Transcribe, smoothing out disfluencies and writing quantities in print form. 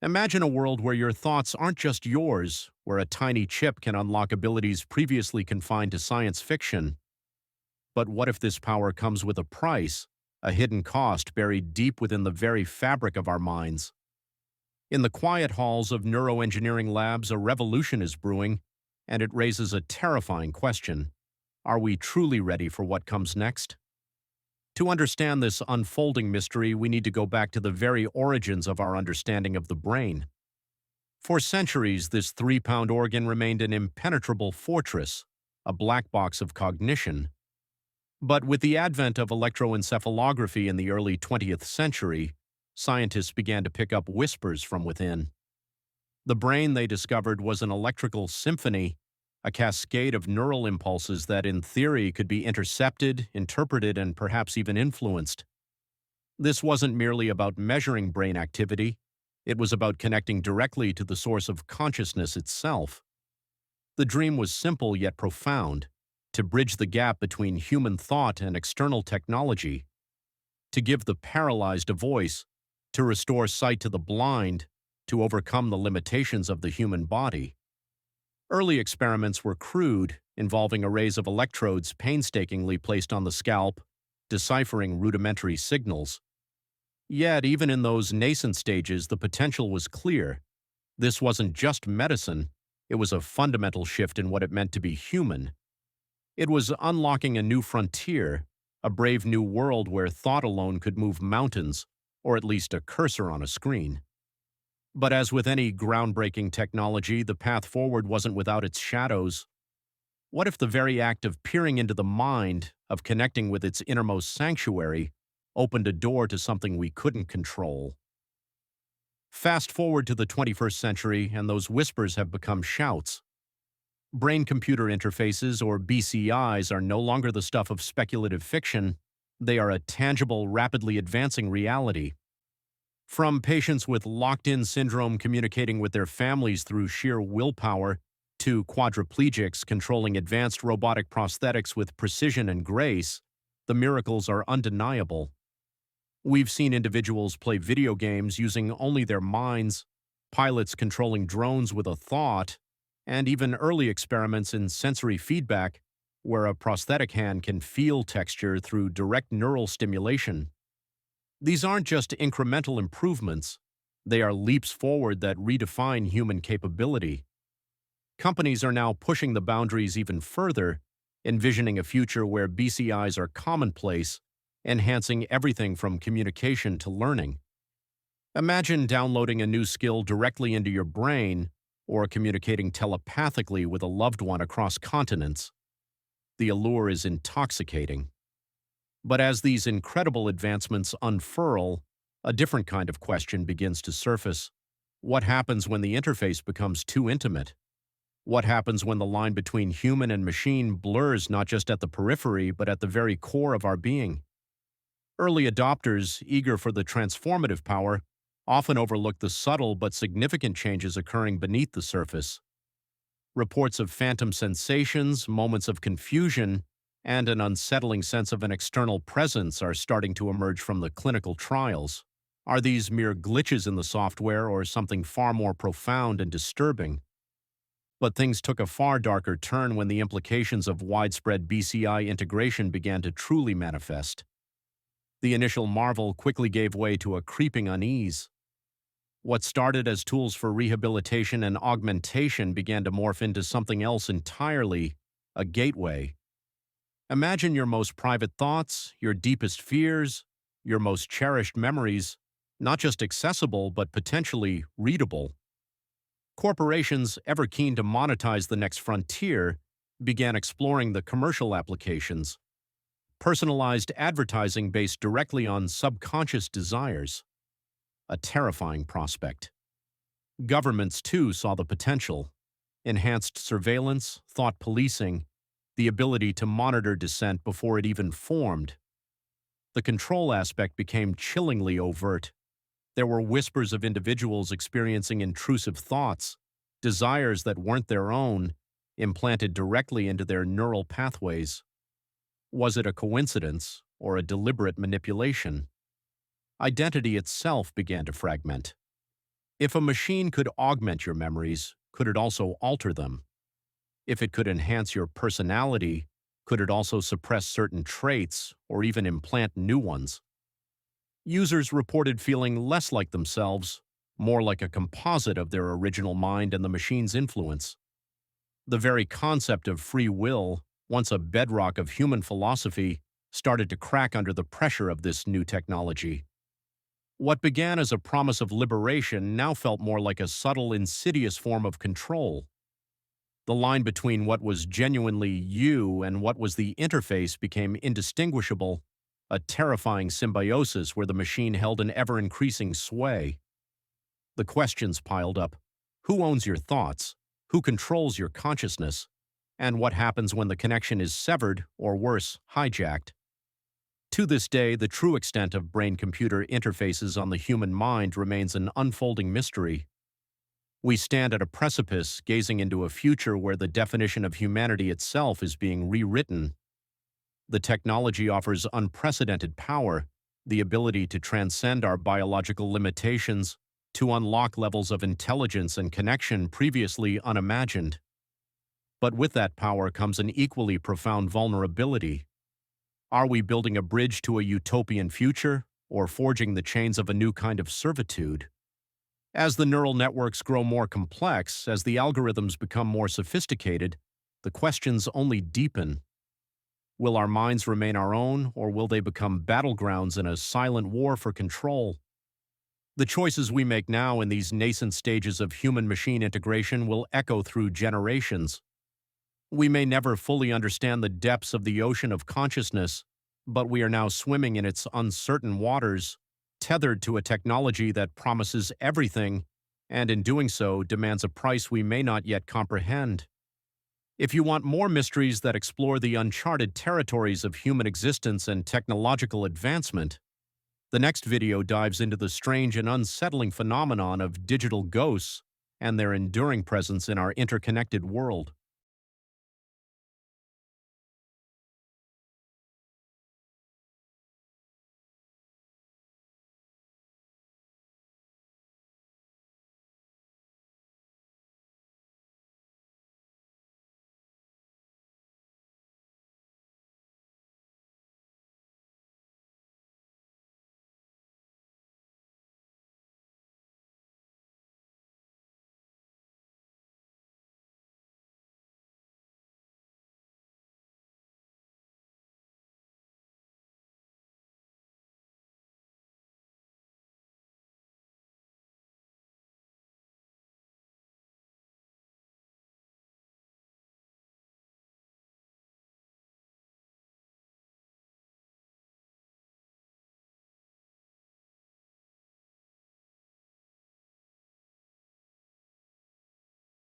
Imagine a world where your thoughts aren't just yours, where a tiny chip can unlock abilities previously confined to science fiction. But what if this power comes with a price, a hidden cost buried deep within the very fabric of our minds? In the quiet halls of neuroengineering labs, a revolution is brewing, and it raises a terrifying question. Are we truly ready for what comes next? To understand this unfolding mystery, we need to go back to the very origins of our understanding of the brain. For centuries, this 3-pound organ remained an impenetrable fortress, a black box of cognition. But with the advent of electroencephalography in the early 20th century, scientists began to pick up whispers from within. The brain, they discovered, was an electrical symphony, a cascade of neural impulses that, in theory, could be intercepted, interpreted, and perhaps even influenced. This wasn't merely about measuring brain activity, it was about connecting directly to the source of consciousness itself. The dream was simple yet profound: to bridge the gap between human thought and external technology, to give the paralyzed a voice, to restore sight to the blind, to overcome the limitations of the human body. Early experiments were crude, involving arrays of electrodes painstakingly placed on the scalp, deciphering rudimentary signals. Yet, even in those nascent stages, the potential was clear. This wasn't just medicine, it was a fundamental shift in what it meant to be human. It was unlocking a new frontier, a brave new world where thought alone could move mountains, or at least a cursor on a screen. But as with any groundbreaking technology, the path forward wasn't without its shadows. What if the very act of peering into the mind, of connecting with its innermost sanctuary, opened a door to something we couldn't control? Fast forward to the 21st century, and those whispers have become shouts. Brain-computer interfaces, or BCIs, are no longer the stuff of speculative fiction. They are a tangible, rapidly advancing reality. From patients with locked-in syndrome communicating with their families through sheer willpower, to quadriplegics controlling advanced robotic prosthetics with precision and grace, the miracles are undeniable. We've seen individuals play video games using only their minds, pilots controlling drones with a thought, and even early experiments in sensory feedback, where a prosthetic hand can feel texture through direct neural stimulation. These aren't just incremental improvements, they are leaps forward that redefine human capability. Companies are now pushing the boundaries even further, envisioning a future where BCIs are commonplace, enhancing everything from communication to learning. Imagine downloading a new skill directly into your brain, or communicating telepathically with a loved one across continents. The allure is intoxicating. But as these incredible advancements unfurl, a different kind of question begins to surface. What happens when the interface becomes too intimate? What happens when the line between human and machine blurs not just at the periphery but at the very core of our being? Early adopters, eager for the transformative power, often overlook the subtle but significant changes occurring beneath the surface. Reports of phantom sensations, moments of confusion, and an unsettling sense of an external presence are starting to emerge from the clinical trials. Are these mere glitches in the software or something far more profound and disturbing? But things took a far darker turn when the implications of widespread BCI integration began to truly manifest. The initial marvel quickly gave way to a creeping unease. What started as tools for rehabilitation and augmentation began to morph into something else entirely: a gateway. Imagine your most private thoughts, your deepest fears, your most cherished memories, not just accessible but potentially readable. Corporations, ever keen to monetize the next frontier, began exploring the commercial applications. Personalized advertising based directly on subconscious desires. A terrifying prospect. Governments, too, saw the potential. Enhanced surveillance, thought policing, the ability to monitor dissent before it even formed. The control aspect became chillingly overt. There were whispers of individuals experiencing intrusive thoughts, desires that weren't their own, implanted directly into their neural pathways. Was it a coincidence or a deliberate manipulation? Identity itself began to fragment. If a machine could augment your memories, could it also alter them? If it could enhance your personality, could it also suppress certain traits or even implant new ones? Users reported feeling less like themselves, more like a composite of their original mind and the machine's influence. The very concept of free will, once a bedrock of human philosophy, started to crack under the pressure of this new technology. What began as a promise of liberation now felt more like a subtle, insidious form of control. The line between what was genuinely you and what was the interface became indistinguishable, a terrifying symbiosis where the machine held an ever-increasing sway. The questions piled up. Who owns your thoughts? Who controls your consciousness? And what happens when the connection is severed, or worse, hijacked? To this day, the true extent of brain-computer interfaces on the human mind remains an unfolding mystery. We stand at a precipice, gazing into a future where the definition of humanity itself is being rewritten. The technology offers unprecedented power, the ability to transcend our biological limitations, to unlock levels of intelligence and connection previously unimagined. But with that power comes an equally profound vulnerability. Are we building a bridge to a utopian future, or forging the chains of a new kind of servitude? As the neural networks grow more complex, as the algorithms become more sophisticated, the questions only deepen. Will our minds remain our own, or will they become battlegrounds in a silent war for control? The choices we make now in these nascent stages of human-machine integration will echo through generations. We may never fully understand the depths of the ocean of consciousness, but we are now swimming in its uncertain waters, tethered to a technology that promises everything, and in doing so demands a price we may not yet comprehend. If you want more mysteries that explore the uncharted territories of human existence and technological advancement, the next video dives into the strange and unsettling phenomenon of digital ghosts and their enduring presence in our interconnected world.